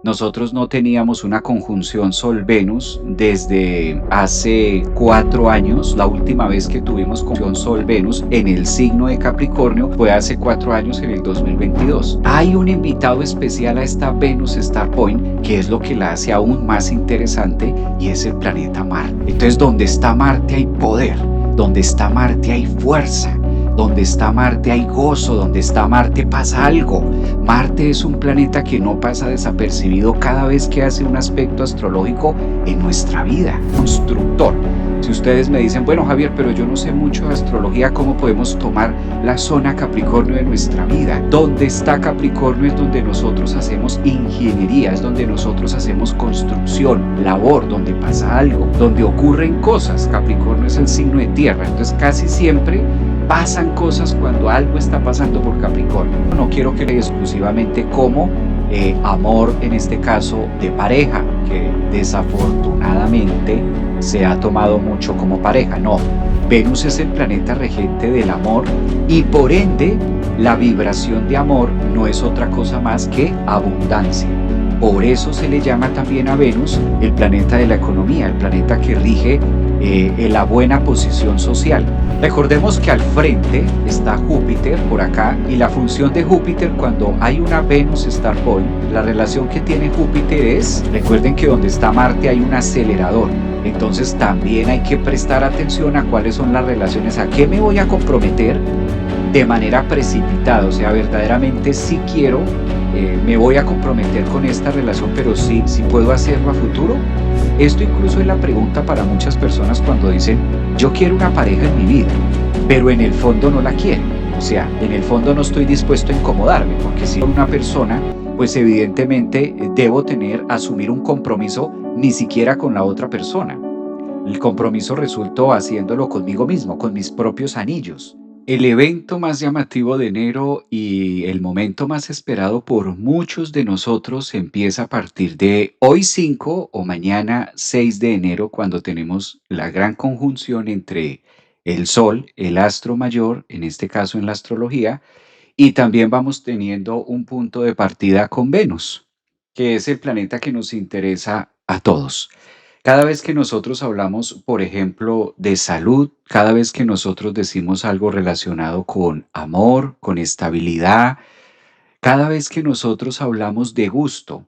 Nosotros no teníamos una conjunción Sol-Venus desde hace 4 años. La última vez que tuvimos conjunción Sol-Venus en el signo de Capricornio fue hace 4 años, en el 2022. Hay un invitado especial a esta Venus Star Point, que es lo que la hace aún más interesante, y es el planeta Marte. Entonces, donde está Marte hay poder, donde está Marte hay fuerza, donde está Marte hay gozo, donde está Marte pasa algo. Marte es un planeta que no pasa desapercibido cada vez que hace un aspecto astrológico en nuestra vida. Constructor. Si ustedes me dicen, bueno Javier, pero yo no sé mucho de astrología, ¿cómo podemos tomar la zona Capricornio de nuestra vida? Donde está Capricornio es donde nosotros hacemos ingeniería, es donde nosotros hacemos construcción, labor, donde pasa algo, donde ocurren cosas. Capricornio es el signo de tierra, entonces casi siempre pasan cosas cuando algo está pasando por Capricornio. No quiero que exclusivamente como amor, en este caso de pareja, que desafortunadamente se ha tomado mucho como pareja. No, Venus es el planeta regente del amor y por ende la vibración de amor no es otra cosa más que abundancia. Por eso se le llama también a Venus el planeta de la economía, el planeta que rige la buena posición social. Recordemos que al frente está Júpiter por acá, y la función de Júpiter cuando hay una Venus Star Point, la relación que tiene Júpiter es, recuerden que donde está Marte hay un acelerador, entonces también hay que prestar atención a cuáles son las relaciones, a qué me voy a comprometer de manera precipitada, o sea, verdaderamente si quiero, me voy a comprometer con esta relación, pero sí puedo hacerlo a futuro. Esto incluso es la pregunta para muchas personas cuando dicen, yo quiero una pareja en mi vida, pero en el fondo no la quiero. O sea, en el fondo no estoy dispuesto a incomodarme, porque si soy una persona, pues evidentemente debo asumir un compromiso ni siquiera con la otra persona. El compromiso resultó haciéndolo conmigo mismo, con mis propios anillos. El evento más llamativo de enero y el momento más esperado por muchos de nosotros empieza a partir de hoy 5 o mañana 6 de enero, cuando tenemos la gran conjunción entre el Sol, el astro mayor, en este caso en la astrología, y también vamos teniendo un punto de partida con Venus, que es el planeta que nos interesa a todos. Cada vez que nosotros hablamos, por ejemplo, de salud, cada vez que nosotros decimos algo relacionado con amor, con estabilidad, cada vez que nosotros hablamos de gusto,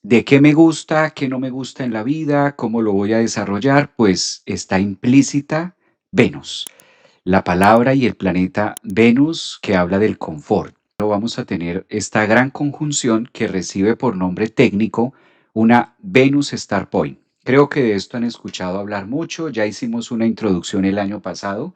de qué me gusta, qué no me gusta en la vida, cómo lo voy a desarrollar, pues está implícita Venus, la palabra y el planeta Venus, que habla del confort. Vamos a tener esta gran conjunción que recibe por nombre técnico una Venus Star Point. Creo que de esto han escuchado hablar mucho, ya hicimos una introducción el año pasado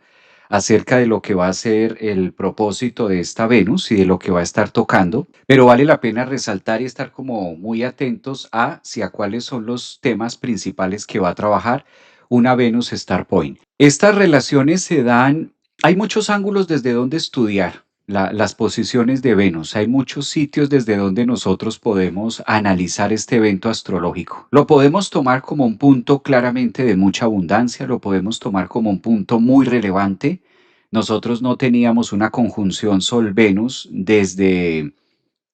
acerca de lo que va a ser el propósito de esta Venus y de lo que va a estar tocando, pero vale la pena resaltar y estar como muy atentos a cuáles son los temas principales que va a trabajar una Venus Star Point. Estas relaciones se dan, hay muchos ángulos desde donde estudiar las posiciones de Venus, hay muchos sitios desde donde nosotros podemos analizar este evento astrológico. Lo podemos tomar como un punto claramente de mucha abundancia, lo podemos tomar como un punto muy relevante. Nosotros no teníamos una conjunción Sol-Venus desde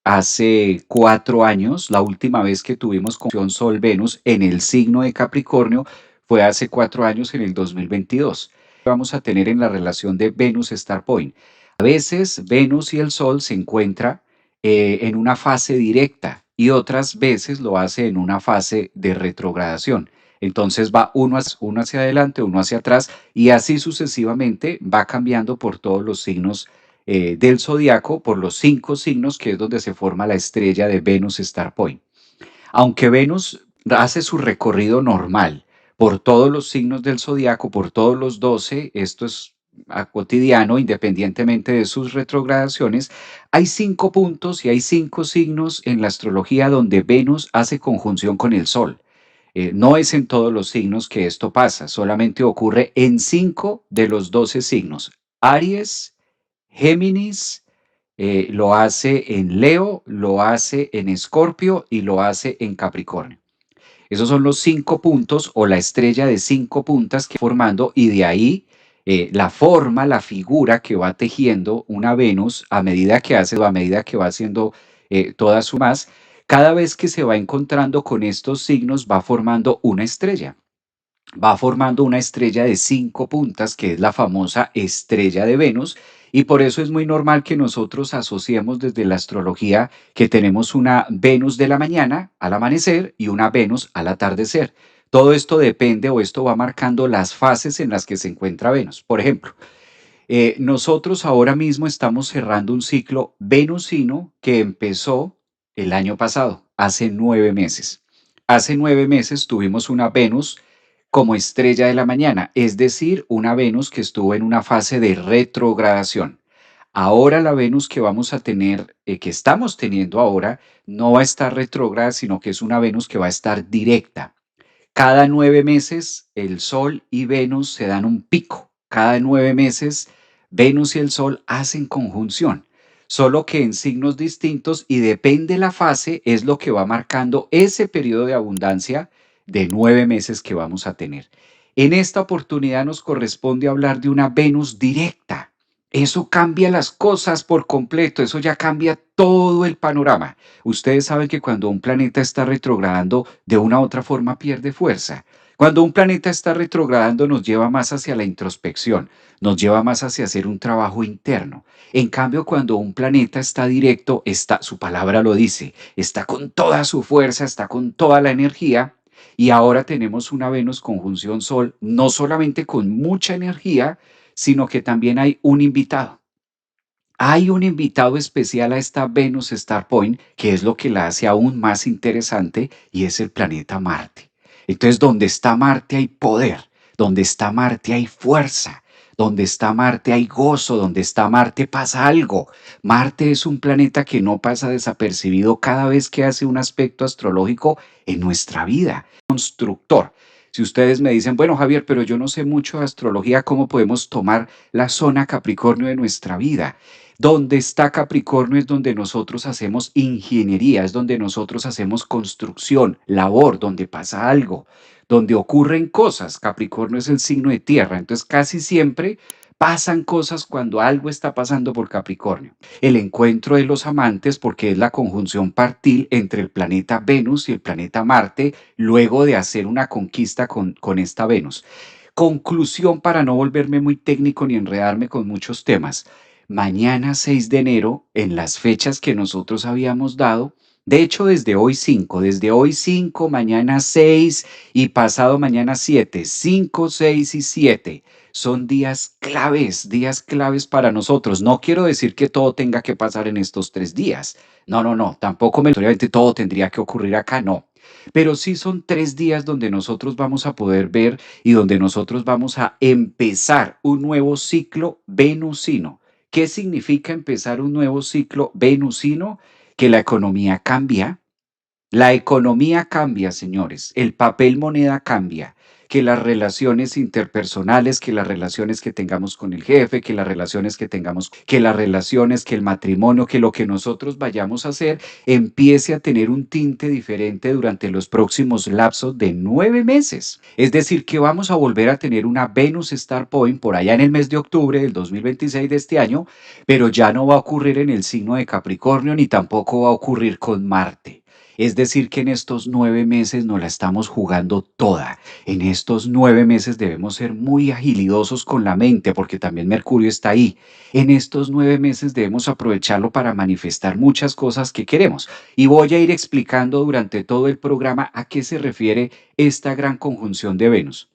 hace 4 años. La última vez que tuvimos conjunción Sol-Venus en el signo de Capricornio fue hace 4 años, en el 2022. Vamos a tener en la relación de Venus Star Point. A veces Venus y el Sol se encuentran en una fase directa y otras veces lo hace en una fase de retrogradación. Entonces va uno hacia adelante, uno hacia atrás, y así sucesivamente va cambiando por todos los signos del zodiaco, por los 5 signos, que es donde se forma la estrella de Venus Star Point. Aunque Venus hace su recorrido normal por todos los signos del zodiaco, por todos los 12, esto es a cotidiano, independientemente de sus retrogradaciones, hay 5 puntos y hay 5 signos en la astrología donde Venus hace conjunción con el Sol. No es en todos los signos que esto pasa, solamente ocurre en 5 de los 12 signos. Aries, Géminis, lo hace en Leo, lo hace en Escorpio y lo hace en Capricornio. Esos son los 5 puntos o la estrella de 5 puntas que formando, y de ahí la forma, la figura que va tejiendo una Venus a medida que va haciendo toda su más. Cada vez que se va encontrando con estos signos va formando una estrella. Va formando una estrella de 5 puntas, que es la famosa estrella de Venus, y por eso es muy normal que nosotros asociemos desde la astrología que tenemos una Venus de la mañana al amanecer y una Venus al atardecer. Todo esto depende o esto va marcando las fases en las que se encuentra Venus. Por ejemplo, nosotros ahora mismo estamos cerrando un ciclo venusino que empezó el año pasado, hace 9 meses. Hace 9 meses tuvimos una Venus como estrella de la mañana, es decir, una Venus que estuvo en una fase de retrogradación. Ahora la Venus que vamos a tener, que estamos teniendo ahora, no va a estar retrógrada, sino que es una Venus que va a estar directa. Cada 9 meses el Sol y Venus se dan un pico. Cada 9 meses Venus y el Sol hacen conjunción, solo que en signos distintos, y depende la fase, es lo que va marcando ese periodo de abundancia de 9 meses que vamos a tener. En esta oportunidad nos corresponde hablar de una Venus directa. Eso cambia las cosas por completo, eso ya cambia todo el panorama. Ustedes saben que cuando un planeta está retrogradando, de una u otra forma pierde fuerza. Cuando un planeta está retrogradando, nos lleva más hacia la introspección, nos lleva más hacia hacer un trabajo interno. En cambio, cuando un planeta está directo, su palabra lo dice, está con toda su fuerza, está con toda la energía. Y ahora tenemos una Venus conjunción Sol, no solamente con mucha energía, sino que también hay un invitado. Hay un invitado especial a esta Venus Star Point, que es lo que la hace aún más interesante, y es el planeta Marte. Entonces, donde está Marte hay poder, donde está Marte hay fuerza, donde está Marte hay gozo, donde está Marte pasa algo. Marte es un planeta que no pasa desapercibido cada vez que hace un aspecto astrológico en nuestra vida. Constructor. Si ustedes me dicen, bueno, Javier, pero yo no sé mucho de astrología, ¿cómo podemos tomar la zona Capricornio de nuestra vida? Donde está Capricornio es donde nosotros hacemos ingeniería, es donde nosotros hacemos construcción, labor, donde pasa algo, donde ocurren cosas. Capricornio es el signo de tierra, entonces casi siempre pasan cosas cuando algo está pasando por Capricornio. El encuentro de los amantes, porque es la conjunción partil entre el planeta Venus y el planeta Marte, luego de hacer una conquista con esta Venus. Conclusión, para no volverme muy técnico ni enredarme con muchos temas. Mañana 6 de enero, en las fechas que nosotros habíamos dado, de hecho desde hoy 5, mañana 6 y pasado mañana 7, 5, 6 y 7, son días claves para nosotros. No quiero decir que todo tenga que pasar en estos 3 días. No, no, no, tampoco obviamente todo tendría que ocurrir acá, no. Pero sí son 3 días donde nosotros vamos a poder ver y donde nosotros vamos a empezar un nuevo ciclo venusino. ¿Qué significa empezar un nuevo ciclo venusino? Que la economía cambia. La economía cambia, señores. El papel moneda cambia. Que las relaciones interpersonales, que las relaciones que tengamos con el jefe, que las relaciones que tengamos, que las relaciones, que el matrimonio, que lo que nosotros vayamos a hacer empiece a tener un tinte diferente durante los próximos lapsos de 9 meses. Es decir, que vamos a volver a tener una Venus Star Point por allá en el mes de octubre del 2026 de este año, pero ya no va a ocurrir en el signo de Capricornio ni tampoco va a ocurrir con Marte. Es decir, que en estos 9 meses nos la estamos jugando toda. En estos 9 meses debemos ser muy agilidosos con la mente, porque también Mercurio está ahí. En estos 9 meses debemos aprovecharlo para manifestar muchas cosas que queremos. Y voy a ir explicando durante todo el programa a qué se refiere esta gran conjunción de Venus.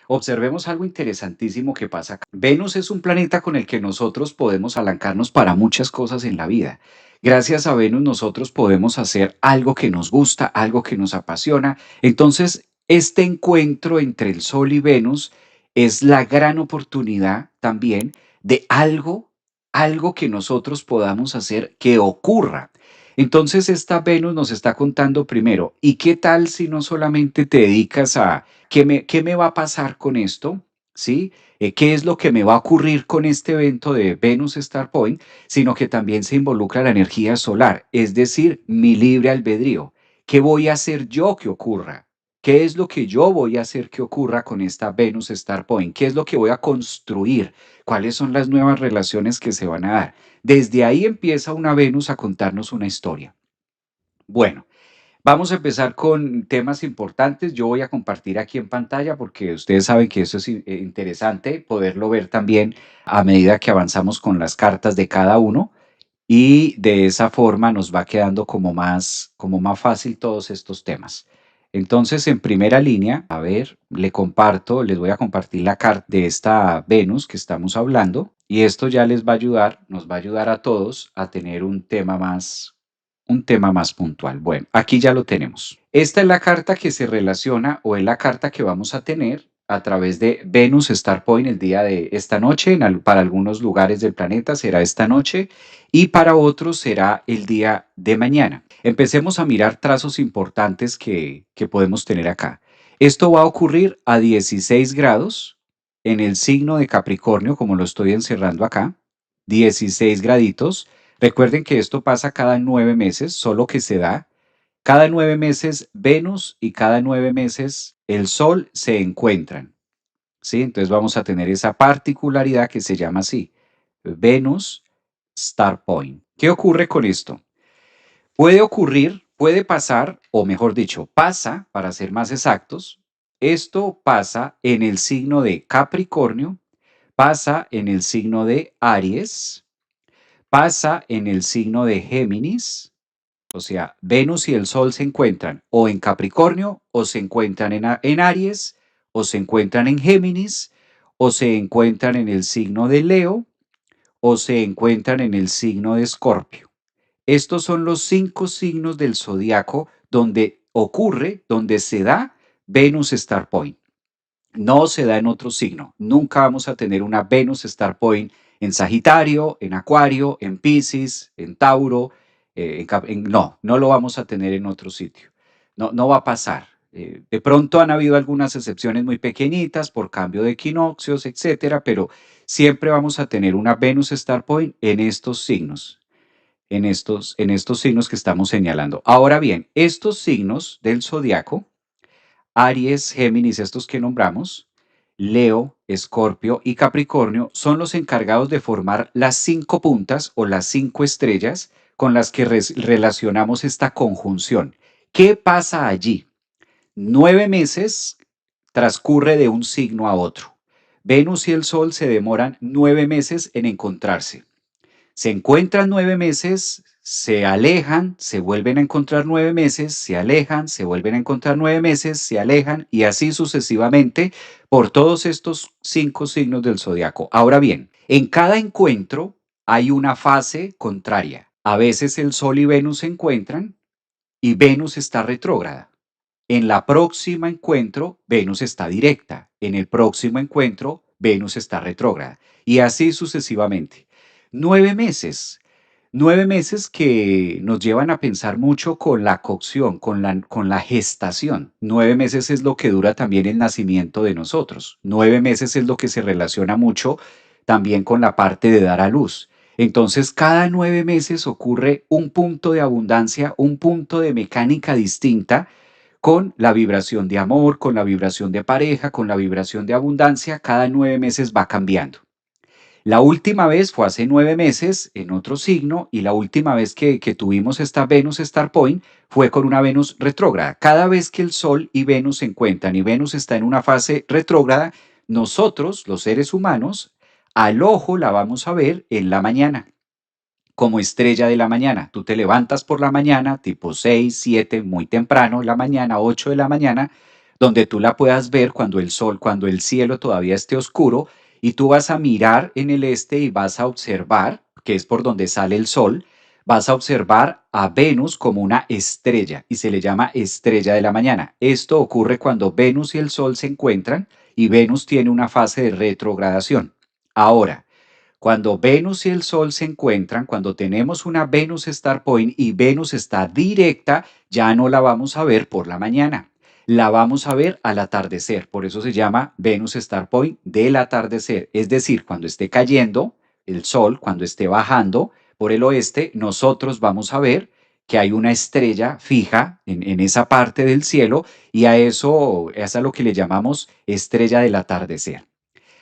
Observemos algo interesantísimo que pasa acá. Venus es un planeta con el que nosotros podemos apalancarnos para muchas cosas en la vida. Gracias a Venus nosotros podemos hacer algo que nos gusta, algo que nos apasiona. Entonces, este encuentro entre el Sol y Venus es la gran oportunidad también de algo que nosotros podamos hacer que ocurra. Entonces, esta Venus nos está contando primero, ¿y qué tal si no solamente te dedicas a qué me va a pasar con esto? ¿Sí? ¿Qué es lo que me va a ocurrir con este evento de Venus Star Point? Sino que también se involucra la energía solar, es decir, mi libre albedrío. ¿Qué voy a hacer yo que ocurra? ¿Qué es lo que yo voy a hacer que ocurra con esta Venus Star Point? ¿Qué es lo que voy a construir? ¿Cuáles son las nuevas relaciones que se van a dar? Desde ahí empieza una Venus a contarnos una historia. Bueno, Vamos a empezar con temas importantes. Yo voy a compartir aquí en pantalla porque ustedes saben que eso es interesante poderlo ver también a medida que avanzamos con las cartas de cada uno y de esa forma nos va quedando como más fácil todos estos temas. Entonces, en primera línea, a ver, les voy a compartir la carta de esta Venus que estamos hablando y esto ya les va a ayudar, nos va a ayudar a todos a tener un tema más puntual. Bueno, aquí ya lo tenemos. Esta es la carta que se relaciona o es la carta que vamos a tener a través de Venus Star Point el día de esta noche. Para algunos lugares del planeta será esta noche y para otros será el día de mañana. Empecemos a mirar trazos importantes que podemos tener acá. Esto va a ocurrir a 16 grados en el signo de Capricornio, como lo estoy encerrando acá. 16 graditos. Recuerden que esto pasa cada 9 meses, solo que se da cada 9 meses Venus y cada 9 meses el Sol se encuentran. ¿Sí? Entonces vamos a tener esa particularidad que se llama así, Venus Star Point. ¿Qué ocurre con esto? Puede ocurrir, puede pasar, o mejor dicho, pasa, para ser más exactos, esto pasa en el signo de Capricornio, pasa en el signo de Aries, pasa en el signo de Géminis, o sea, Venus y el Sol se encuentran o en Capricornio, o se encuentran en Aries, o se encuentran en Géminis, o se encuentran en el signo de Leo, o se encuentran en el signo de Escorpio. Estos son los 5 signos del zodiaco donde ocurre, donde se da Venus Star Point. No se da en otro signo. Nunca vamos a tener una Venus Star Point en Sagitario, en Acuario, en Piscis, en Tauro. No lo vamos a tener en otro sitio. No, no va a pasar. De pronto han habido algunas excepciones muy pequeñitas por cambio de equinoccios, etcétera, pero siempre vamos a tener una Venus Star Point en estos signos, en estos signos que estamos señalando. Ahora bien, estos signos del zodiaco, Aries, Géminis, estos que nombramos, Leo, Escorpio y Capricornio, son los encargados de formar las 5 puntas o las 5 estrellas con las que relacionamos esta conjunción. ¿Qué pasa allí? 9 meses transcurre de un signo a otro. Venus y el Sol se demoran 9 meses en encontrarse. Se encuentran 9 meses, se alejan, se vuelven a encontrar 9 meses, se alejan, se vuelven a encontrar 9 meses, se alejan y así sucesivamente por todos estos 5 signos del zodiaco. Ahora bien, en cada encuentro hay una fase contraria. A veces el Sol y Venus se encuentran y Venus está retrógrada. En la próxima encuentro, Venus está directa. En el próximo encuentro, Venus está retrógrada. Y así sucesivamente. 9 meses. 9 meses que nos llevan a pensar mucho con la cocción, con la gestación. 9 meses es lo que dura también el nacimiento de nosotros. 9 meses es lo que se relaciona mucho también con la parte de dar a luz. Entonces, cada 9 meses ocurre un punto de abundancia, un punto de mecánica distinta con la vibración de amor, con la vibración de pareja, con la vibración de abundancia, cada 9 meses va cambiando. La última vez fue hace 9 meses en otro signo y la última vez que tuvimos esta Venus Star Point fue con una Venus retrógrada. Cada vez que el Sol y Venus se encuentran y Venus está en una fase retrógrada, nosotros, los seres humanos, al ojo la vamos a ver en la mañana como estrella de la mañana. Tú te levantas por la mañana, tipo 6, 7, muy temprano, la mañana, 8 de la mañana, donde tú la puedas ver cuando el sol, cuando el cielo todavía esté oscuro, y tú vas a mirar en el este y vas a observar, que es por donde sale el sol, vas a observar a Venus como una estrella y se le llama estrella de la mañana. Esto ocurre cuando Venus y el sol se encuentran y Venus tiene una fase de retrogradación. Ahora, cuando Venus y el Sol se encuentran, cuando tenemos una Venus Star Point y Venus está directa, ya no la vamos a ver por la mañana. La vamos a ver al atardecer. Por eso se llama Venus Star Point del atardecer. Es decir, cuando esté cayendo el Sol, cuando esté bajando por el oeste, nosotros vamos a ver que hay una estrella fija en esa parte del cielo y a eso es a lo que le llamamos estrella del atardecer.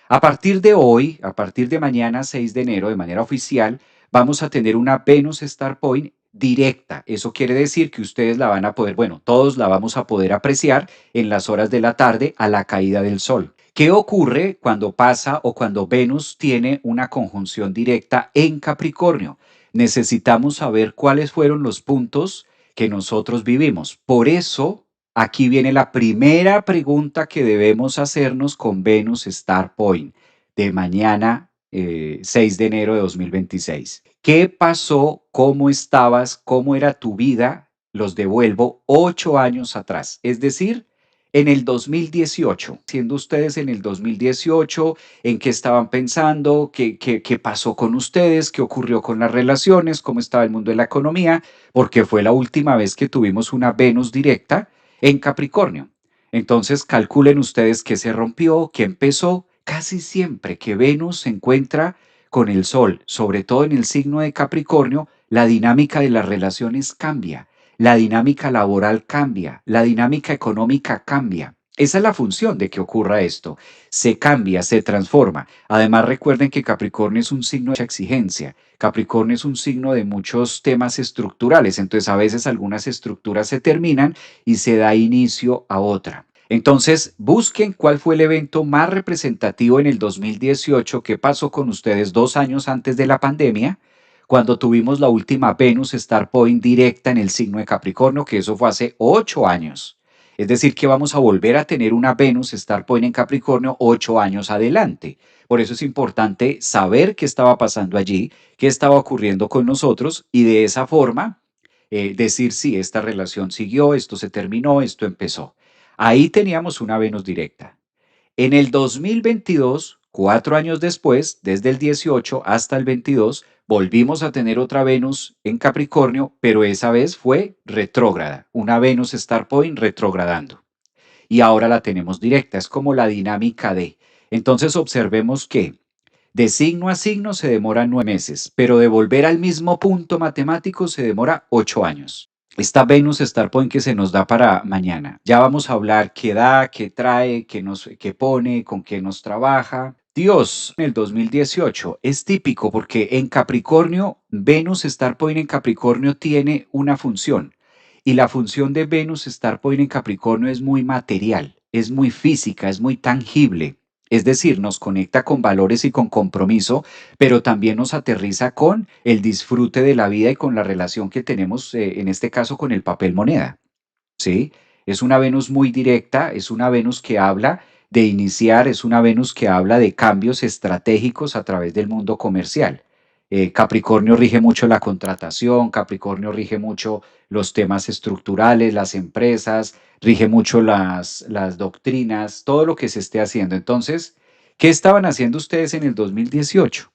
A partir de hoy, a partir de mañana 6 de enero, de manera oficial, vamos a tener una Venus Star Point directa. Eso quiere decir que ustedes la van a poder, bueno, todos la vamos a poder apreciar en las horas de la tarde a la caída del sol. ¿Qué ocurre cuando pasa o cuando Venus tiene una conjunción directa en Capricornio? Necesitamos saber cuáles fueron los puntos que nosotros vivimos. Por eso, aquí viene la primera pregunta que debemos hacernos con Venus Star Point de mañana 6 de enero de 2026. ¿Qué pasó? ¿Cómo estabas? ¿Cómo era tu vida? Los devuelvo 8 años atrás, es decir, en el 2018. Siendo ustedes en el 2018, ¿en qué estaban pensando? ¿Qué pasó con ustedes? ¿Qué ocurrió con las relaciones? ¿Cómo estaba el mundo de la economía? Porque fue la última vez que tuvimos una Venus directa en Capricornio. Entonces calculen ustedes qué se rompió, qué empezó. Casi siempre que Venus se encuentra con el Sol, sobre todo en el signo de Capricornio, la dinámica de las relaciones cambia, la dinámica laboral cambia, la dinámica económica cambia. Esa es la función de que ocurra esto. Se cambia, se transforma. Además, recuerden que Capricornio es un signo de mucha exigencia. Capricornio es un signo de muchos temas estructurales. Entonces, a veces algunas estructuras se terminan y se da inicio a otra. Entonces, busquen cuál fue el evento más representativo en el 2018 que pasó con ustedes 2 años antes de la pandemia, cuando tuvimos la última Venus Star Point directa en el signo de Capricornio, que eso fue hace 8 años. Es decir, que vamos a volver a tener una Venus Star Point en Capricornio 8 años adelante. Por eso es importante saber qué estaba pasando allí, qué estaba ocurriendo con nosotros y de esa forma decir si esta relación siguió, esto se terminó, esto empezó. Ahí teníamos una Venus directa. En el 2022, 4 años después, desde el 18 hasta el 22, volvimos a tener otra Venus en Capricornio, pero esa vez fue retrógrada, una Venus Star Point retrogradando. Y ahora la tenemos directa, es como la dinámica de. Entonces observemos que de signo a signo se demora 9 meses, pero de volver al mismo punto matemático se demora 8 años. Esta Venus Star Point que se nos da para mañana. Ya vamos a hablar qué da, qué trae, qué pone, con qué nos trabaja. Dios, en el 2018 es típico porque en Capricornio, Venus Star Point en Capricornio tiene una función. Y la función de Venus Star Point en Capricornio es muy material, es muy física, es muy tangible. Es decir, nos conecta con valores y con compromiso, pero también nos aterriza con el disfrute de la vida y con la relación que tenemos, en este caso, con el papel moneda. ¿Sí? Es una Venus muy directa, es una Venus que habla de iniciar, es una Venus que habla de cambios estratégicos a través del mundo comercial. Capricornio rige mucho la contratación, Capricornio rige mucho los temas estructurales, las empresas, rige mucho las doctrinas, todo lo que se esté haciendo. Entonces, ¿qué estaban haciendo ustedes en el 2018?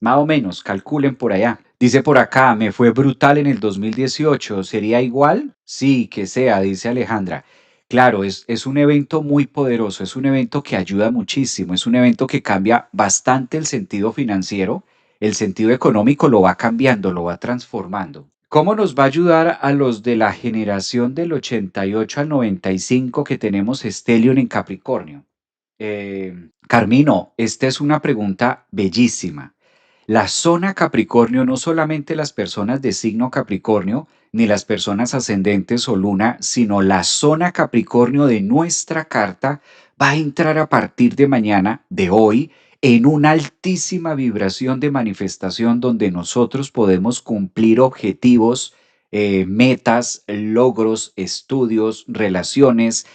Más o menos, calculen por allá. Dice por acá, me fue brutal en el 2018. ¿Sería igual? Sí, que sea, dice Alejandra. Claro, es un evento muy poderoso, es un evento que ayuda muchísimo, es un evento que cambia bastante el sentido financiero, el sentido económico lo va cambiando, lo va transformando. ¿Cómo nos va a ayudar a los de la generación del 88 al 95 que tenemos Stellium en Capricornio? Carmino, esta es una pregunta bellísima. La zona Capricornio, no solamente las personas de signo Capricornio, ni las personas ascendentes o luna, sino la zona Capricornio de nuestra carta va a entrar a partir de mañana, de hoy, en una altísima vibración de manifestación donde nosotros podemos cumplir objetivos, metas, logros, estudios, relaciones.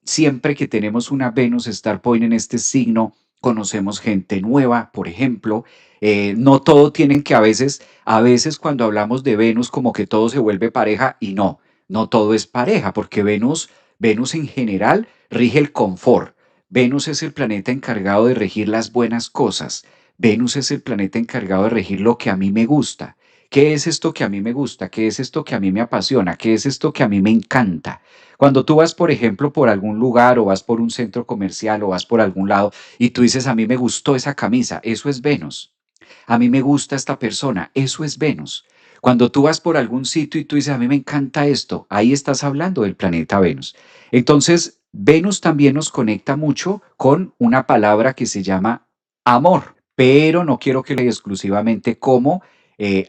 Siempre que tenemos una Venus Star Point en este signo, conocemos gente nueva, por ejemplo. No todo tienen que a veces cuando hablamos de Venus como que todo se vuelve pareja y no, no todo es pareja porque Venus en general rige el confort. Venus es el planeta encargado de regir las buenas cosas. Venus es el planeta encargado de regir lo que a mí me gusta. ¿Qué es esto que a mí me gusta? ¿Qué es esto que a mí me apasiona? ¿Qué es esto que a mí me encanta? Cuando tú vas, por ejemplo, por algún lugar o vas por un centro comercial o vas por algún lado y tú dices, a mí me gustó esa camisa, eso es Venus. A mí me gusta esta persona, eso es Venus. Cuando tú vas por algún sitio y tú dices, a mí me encanta esto, ahí estás hablando del planeta Venus. Entonces, Venus también nos conecta mucho con una palabra que se llama amor, pero no quiero que le exclusivamente como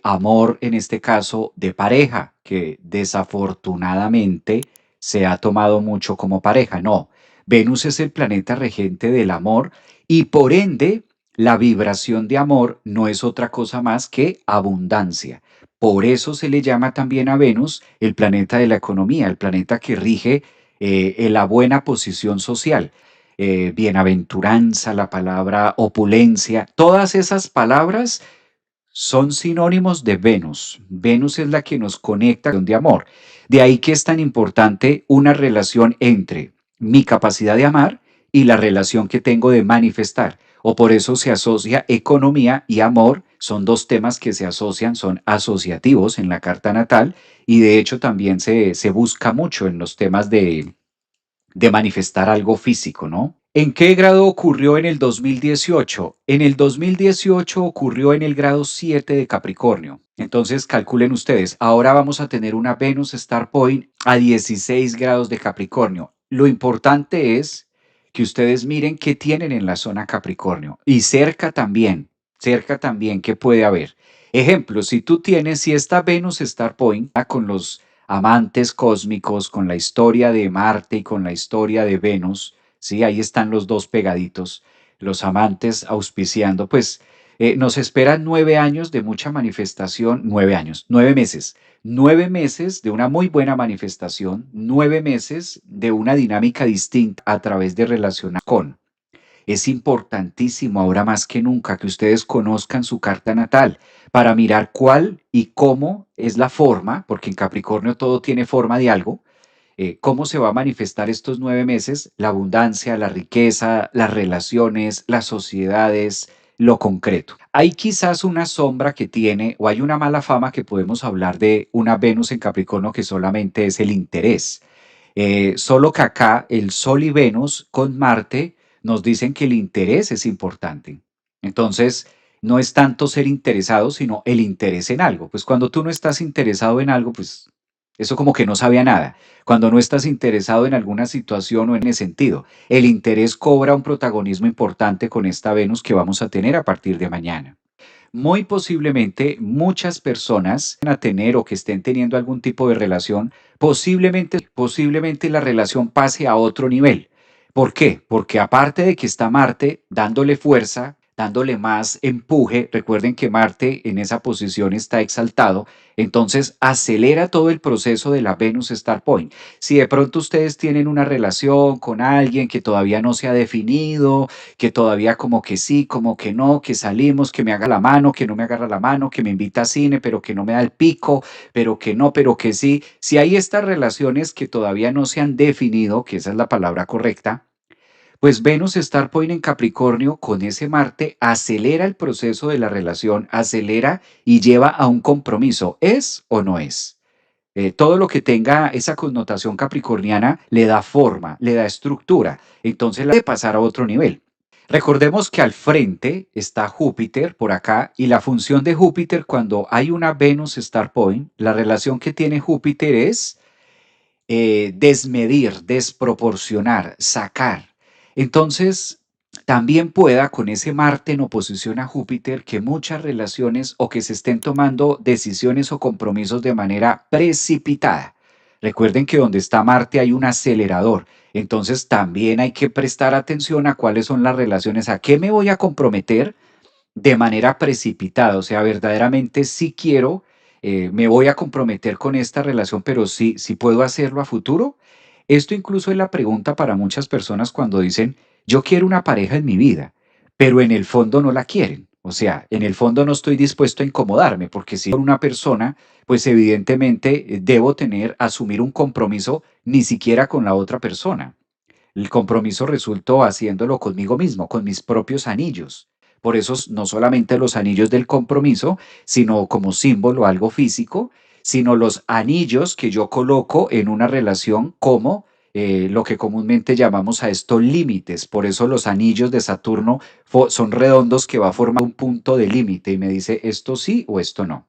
amor en este caso de pareja, que desafortunadamente se ha tomado mucho como pareja. No, Venus es el planeta regente del amor y por ende la vibración de amor no es otra cosa más que abundancia. Por eso se le llama también a Venus el planeta de la economía, el planeta que rige la buena posición social. Bienaventuranza, la palabra opulencia, todas esas palabras son sinónimos de Venus. Venus es la que nos conecta con de amor. De ahí que es tan importante una relación entre mi capacidad de amar y la relación que tengo de manifestar. O por eso se asocia economía y amor. Son dos temas que se asocian, son asociativos en la carta natal y de hecho también se busca mucho en los temas de manifestar algo físico, ¿no? ¿En qué grado ocurrió en el 2018? En el 2018 ocurrió en el grado 7 de Capricornio. Entonces calculen ustedes, ahora vamos a tener una Venus Star Point a 16 grados de Capricornio. Lo importante es que ustedes miren qué tienen en la zona Capricornio y cerca también qué puede haber. Ejemplo, si esta Venus Star Point con los amantes cósmicos, con la historia de Marte y con la historia de Venus, ¿sí? Ahí están los dos pegaditos, los amantes auspiciando, pues nos esperan 9 años de mucha manifestación, 9 años, 9 meses, 9 meses de una muy buena manifestación, 9 meses de una dinámica distinta a través de relacionar con. Es importantísimo ahora más que nunca que ustedes conozcan su carta natal para mirar cuál y cómo es la forma, porque en Capricornio todo tiene forma de algo, cómo se va a manifestar estos 9 meses, la abundancia, la riqueza, las relaciones, las sociedades, lo concreto. Hay quizás una sombra que tiene o hay una mala fama que podemos hablar de una Venus en Capricornio que solamente es el interés. Solo que acá el Sol y Venus con Marte nos dicen que el interés es importante. Entonces, no es tanto ser interesado, sino el interés en algo. Pues cuando tú no estás interesado en algo, pues eso como que no sabe a nada. Cuando no estás interesado en alguna situación o en ese sentido, el interés cobra un protagonismo importante con esta Venus que vamos a tener a partir de mañana. Muy posiblemente muchas personas van a tener o que estén teniendo algún tipo de relación, posiblemente la relación pase a otro nivel. ¿Por qué? Porque aparte de que está Marte dándole fuerza, dándole más empuje, recuerden que Marte en esa posición está exaltado, entonces acelera todo el proceso de la Venus Star Point. Si de pronto ustedes tienen una relación con alguien que todavía no se ha definido, que todavía como que sí, como que no, que salimos, que me haga la mano, que no me agarra la mano, que me invita a cine, pero que no me da el pico, pero que no, pero que sí. Si hay estas relaciones que todavía no se han definido, que esa es la palabra correcta, pues Venus Star Point en Capricornio con ese Marte acelera el proceso de la relación, acelera y lleva a un compromiso. ¿Es o no es? Todo lo que tenga esa connotación capricorniana le da forma, le da estructura. Entonces la de pasar a otro nivel. Recordemos que al frente está Júpiter por acá y la función de Júpiter cuando hay una Venus Star Point, la relación que tiene Júpiter es desmedir, desproporcionar, sacar. Entonces, también pueda con ese Marte en oposición a Júpiter que muchas relaciones o que se estén tomando decisiones o compromisos de manera precipitada. Recuerden que donde está Marte hay un acelerador. Entonces también hay que prestar atención a cuáles son las relaciones, a qué me voy a comprometer de manera precipitada, o sea, verdaderamente sí quiero, me voy a comprometer con esta relación, pero sí puedo hacerlo a futuro. Esto incluso es la pregunta para muchas personas cuando dicen, yo quiero una pareja en mi vida, pero en el fondo no la quieren. O sea, en el fondo no estoy dispuesto a incomodarme, porque si con una persona, pues evidentemente debo asumir un compromiso ni siquiera con la otra persona. El compromiso resultó haciéndolo conmigo mismo, con mis propios anillos. Por eso no solamente los anillos del compromiso, sino como símbolo, algo físico, sino los anillos que yo coloco en una relación como lo que comúnmente llamamos a estos límites. Por eso los anillos de Saturno son redondos que va a formar un punto de límite y me dice esto sí o esto no.